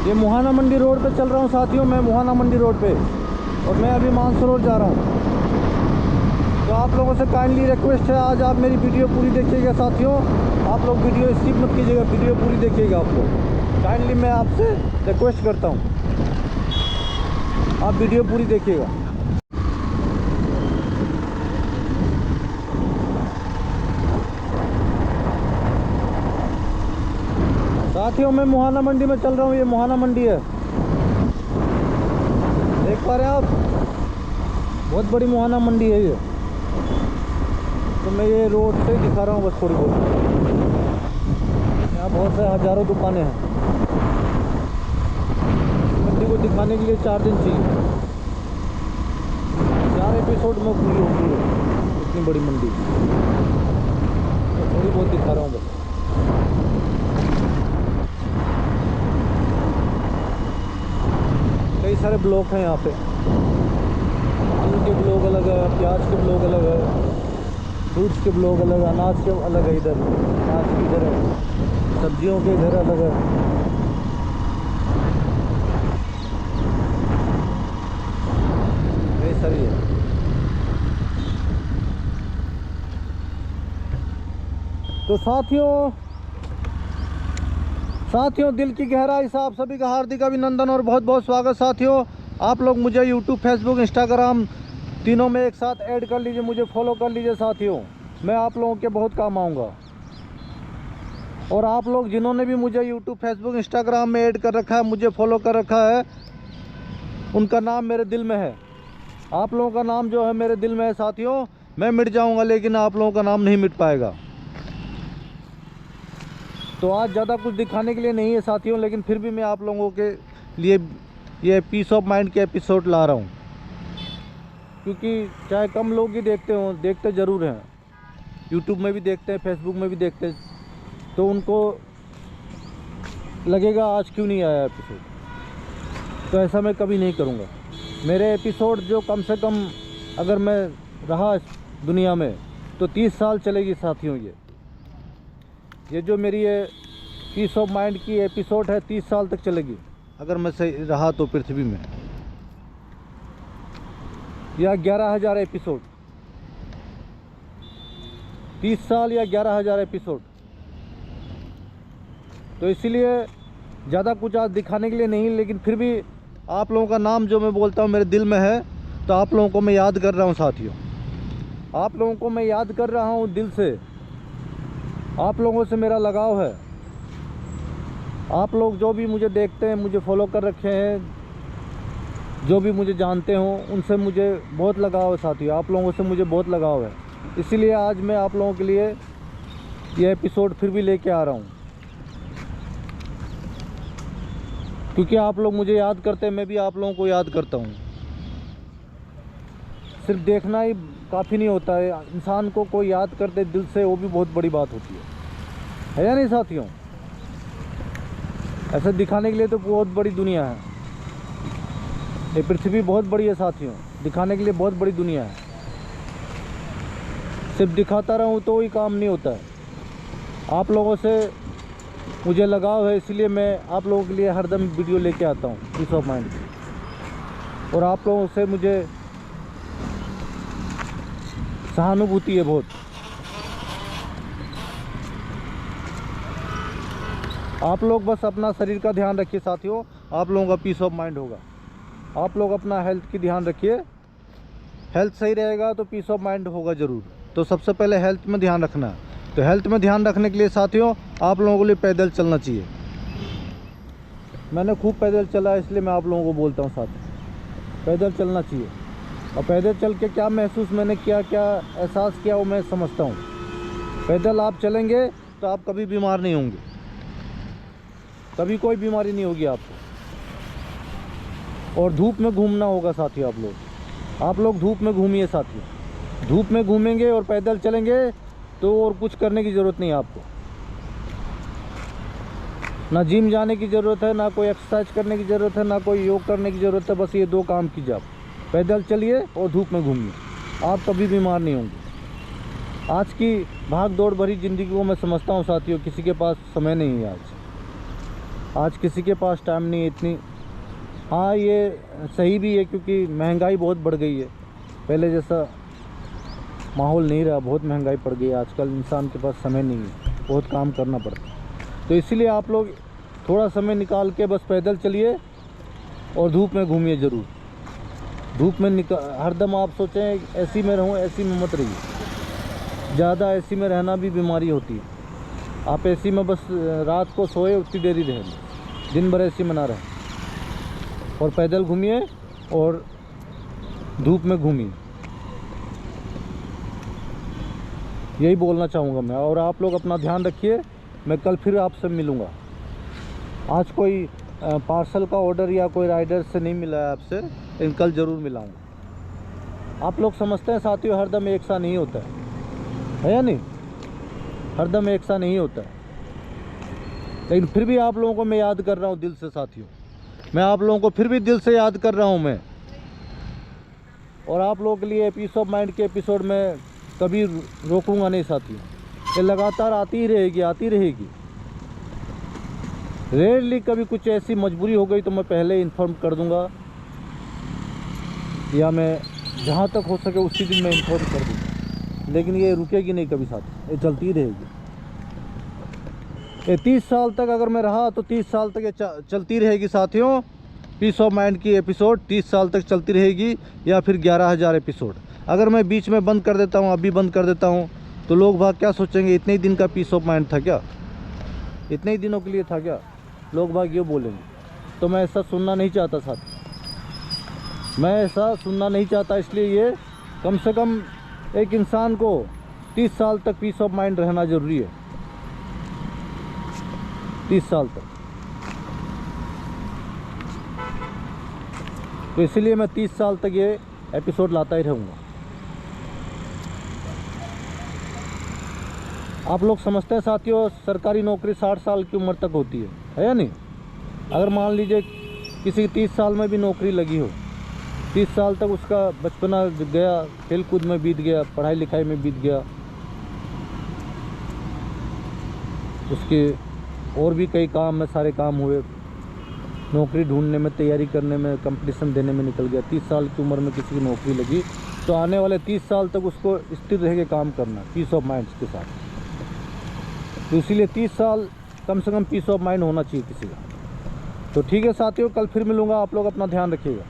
ये मुहाना मंडी रोड पे चल रहा हूँ साथियों, मैं मुहाना मंडी रोड पे, और मैं अभी मानसरोवर जा रहा हूँ। तो आप लोगों से काइंडली रिक्वेस्ट है, आज आप मेरी वीडियो पूरी देखिएगा साथियों। आप लोग वीडियो स्किप मत कीजिएगा, वीडियो पूरी देखिएगा। आप लोग काइंडली मैं आपसे रिक्वेस्ट करता हूँ, आप वीडियो पूरी देखिएगा। साथियों मैं मुहाना मंडी में चल रहा हूँ, ये मुहाना मंडी है, देख पा रहे हैं आप, बहुत बड़ी मुहाना मंडी है ये। तो मैं ये रोड से दिखा रहा हूँ बस थोड़ी बहुत। यहाँ बहुत से हज़ारों दुकानें हैं। मंडी को दिखाने के लिए 4 दिन चाहिए, 4 एपिसोड में पूरी होगी इतनी बड़ी मंडी। तो थोड़ी बहुत दिखा रहा हूँ बस। कई सारे ब्लॉक हैं यहाँ पे, आलू के ब्लॉक अलग है, प्याज के ब्लॉक अलग है, फ्रूट्स के ब्लॉक अलग, अनाज के अलग है, इधर अनाज की इधर है, सब्जियों के इधर अलग है। ये सही है। तो साथियों दिल की गहराई से आप सभी का हार्दिक अभिनंदन और बहुत बहुत स्वागत। साथियों आप लोग मुझे यूट्यूब, फेसबुक, इंस्टाग्राम तीनों में एक साथ ऐड कर लीजिए, मुझे फॉलो कर लीजिए साथियों, मैं आप लोगों के बहुत काम आऊँगा। और आप लोग जिन्होंने भी मुझे यूट्यूब, फेसबुक, इंस्टाग्राम में ऐड कर रखा है, मुझे फॉलो कर रखा है, उनका नाम मेरे दिल में है। आप लोगों का नाम जो है मेरे दिल में है साथियों। मैं मिट जाऊँगा लेकिन आप लोगों का नाम नहीं मिट पाएगा। तो आज ज़्यादा कुछ दिखाने के लिए नहीं है साथियों, लेकिन फिर भी मैं आप लोगों के लिए ये पीस ऑफ माइंड के एपिसोड ला रहा हूँ, क्योंकि चाहे कम लोग ही देखते हों, देखते ज़रूर हैं, यूट्यूब में भी देखते हैं, फेसबुक में भी देखते हैं, तो उनको लगेगा आज क्यों नहीं आया एपिसोड। तो ऐसा मैं कभी नहीं करूँगा। मेरे एपिसोड जो कम से कम अगर मैं रहा इस दुनिया में तो 30 साल चलेगी साथियों। ये जो मेरी ये पीस ऑफ माइंड की एपिसोड है 30 साल तक चलेगी, अगर मैं सही रहा तो पृथ्वी में, या 11,000 एपिसोड, 30 साल या 11,000 एपिसोड। तो इसीलिए ज़्यादा कुछ आज दिखाने के लिए नहीं, लेकिन फिर भी आप लोगों का नाम जो मैं बोलता हूँ मेरे दिल में है, तो आप लोगों को मैं याद कर रहा हूँ साथियों। आप लोगों को मैं याद कर रहा हूँ दिल से। आप लोगों से मेरा लगाव है। आप लोग जो भी मुझे देखते हैं, मुझे फॉलो कर रखे हैं, जो भी मुझे जानते हो, उनसे मुझे बहुत लगाव है साथियों। आप लोगों से मुझे बहुत लगाव है, इसीलिए आज मैं आप लोगों के लिए ये एपिसोड फिर भी लेके आ रहा हूँ, क्योंकि आप लोग मुझे याद करते हैं, मैं भी आप लोगों को याद करता हूँ। सिर्फ देखना ही काफ़ी नहीं होता है, इंसान को कोई याद करते दिल से, वो भी बहुत बड़ी बात होती है या नहीं साथियों। ऐसे दिखाने के लिए तो बहुत बड़ी दुनिया है, ये पृथ्वी बहुत बड़ी है साथियों, दिखाने के लिए बहुत बड़ी दुनिया है। सिर्फ दिखाता रहूं तो ही काम नहीं होता है। आप लोगों से मुझे लगाव है, इसलिए मैं आप लोगों के लिए हरदम वीडियो लेके आता हूं पीस ऑफ माइंड की। और आप लोगों से मुझे सहानुभूति है बहुत। आप लोग बस अपना शरीर का ध्यान रखिए साथियों, आप लोगों का पीस ऑफ माइंड होगा। आप लोग अपना हेल्थ की ध्यान रखिए, हेल्थ सही रहेगा तो पीस ऑफ माइंड होगा ज़रूर। तो सबसे पहले हेल्थ में ध्यान रखना है। तो हेल्थ में ध्यान रखने के लिए साथियों आप लोगों के लिए पैदल चलना चाहिए। मैंने खूब पैदल चला, इसलिए मैं आप लोगों को बोलता हूँ साथियों, पैदल चलना चाहिए। और पैदल चल के क्या महसूस मैंने किया, क्या एहसास किया, वो मैं समझता हूँ। पैदल आप चलेंगे तो आप कभी बीमार नहीं होंगे, कभी कोई बीमारी नहीं होगी आपको। और धूप में घूमना होगा साथियों। आप लोग धूप में घूमिए साथियों। धूप में घूमेंगे और पैदल चलेंगे तो और कुछ करने की ज़रूरत नहीं है आपको। ना जिम जाने की ज़रूरत है, ना कोई एक्सरसाइज करने की ज़रूरत है, ना कोई योग करने की ज़रूरत है। बस ये 2 काम कीजिए आप, पैदल चलिए और धूप में घूमिए, आप कभी बीमार नहीं होंगे। आज की भाग दौड़ भरी ज़िंदगी को मैं समझता हूँ साथियों, किसी के पास समय नहीं है आज। आज किसी के पास टाइम नहीं है इतनी। हाँ ये सही भी है क्योंकि महंगाई बहुत बढ़ गई है, पहले जैसा माहौल नहीं रहा, बहुत महंगाई पड़ गई है। आजकल इंसान के पास समय नहीं है, बहुत काम करना पड़ता है। तो इसीलिए आप लोग थोड़ा समय निकाल के बस पैदल चलिए और धूप में घूमिए ज़रूर। धूप में हरदम आप सोचें एसी में रहूं, एसी में मत रहिए। ज़्यादा एसी में रहना भी बीमारी होती है। आप एसी में बस रात को सोए उतनी देरी रहें, दिन भर एसी में ना रहें। और पैदल घूमिए और धूप में घूमिए, यही बोलना चाहूँगा मैं। और आप लोग अपना ध्यान रखिए, मैं कल फिर आपसे मिलूँगा। आज कोई पार्सल का ऑर्डर या कोई राइडर से नहीं मिला है आपसे, लेकिन कल ज़रूर मिलाऊँगा। आप लोग समझते हैं साथियों हरदम एक सा नहीं होता है या नहीं? हरदम एक सा नहीं होता है, लेकिन फिर भी आप लोगों को मैं याद कर रहा हूँ दिल से साथियों। मैं आप लोगों को फिर भी दिल से याद कर रहा हूँ मैं। और आप लोगों के लिए पीस ऑफ माइंड के एपिसोड में कभी रोकूंगा नहीं साथियों। ये लगातार आती ही रहेगी, आती रहेगी। रेयरली कभी कुछ ऐसी मजबूरी हो गई तो मैं पहले इन्फॉर्म कर दूंगा, या मैं जहाँ तक हो सके उसी दिन मैं इन्फॉर्म कर दूंगा। लेकिन ये रुकेगी नहीं कभी साथियों, ये चलती ही रहेगी। ये 30 साल तक अगर मैं रहा तो 30 साल तक ये चलती रहेगी साथियों। पीस ऑफ माइंड की एपिसोड 30 साल तक चलती रहेगी, या फिर 11,000 एपिसोड। अगर मैं बीच में बंद कर देता हूँ, अभी बंद कर देता हूँ, तो लोग भाग क्या सोचेंगे, इतने ही दिन का पीस ऑफ माइंड था क्या, इतने ही दिनों के लिए था क्या, लोग भाग ये बोलेंगे। तो मैं ऐसा सुनना नहीं चाहता साथी, मैं ऐसा सुनना नहीं चाहता। इसलिए ये कम से कम एक इंसान को 30 साल तक पीस ऑफ माइंड रहना ज़रूरी है, 30 साल तक। तो इसलिए मैं 30 साल तक ये एपिसोड लाता ही रहूँगा। आप लोग समझते हैं साथियों सरकारी नौकरी 60 साल की उम्र तक होती है या नहीं? अगर मान लीजिए किसी 30 साल में भी नौकरी लगी हो, 30 साल तक उसका बचपना गया, खेल कूद में बीत गया, पढ़ाई लिखाई में बीत गया, उसके और भी कई काम में सारे काम हुए, नौकरी ढूंढने में, तैयारी करने में, कंपटीशन देने में निकल गया। 30 साल की उम्र में किसी की नौकरी लगी तो आने वाले 30 साल तक उसको स्थिर रह के काम करना पीस ऑफ माइंड के साथ। तो इसीलिए 30 साल कम से कम पीस ऑफ माइंड होना चाहिए किसी का। तो ठीक है साथियों, कल फिर मिलूँगा। आप लोग अपना ध्यान रखिएगा।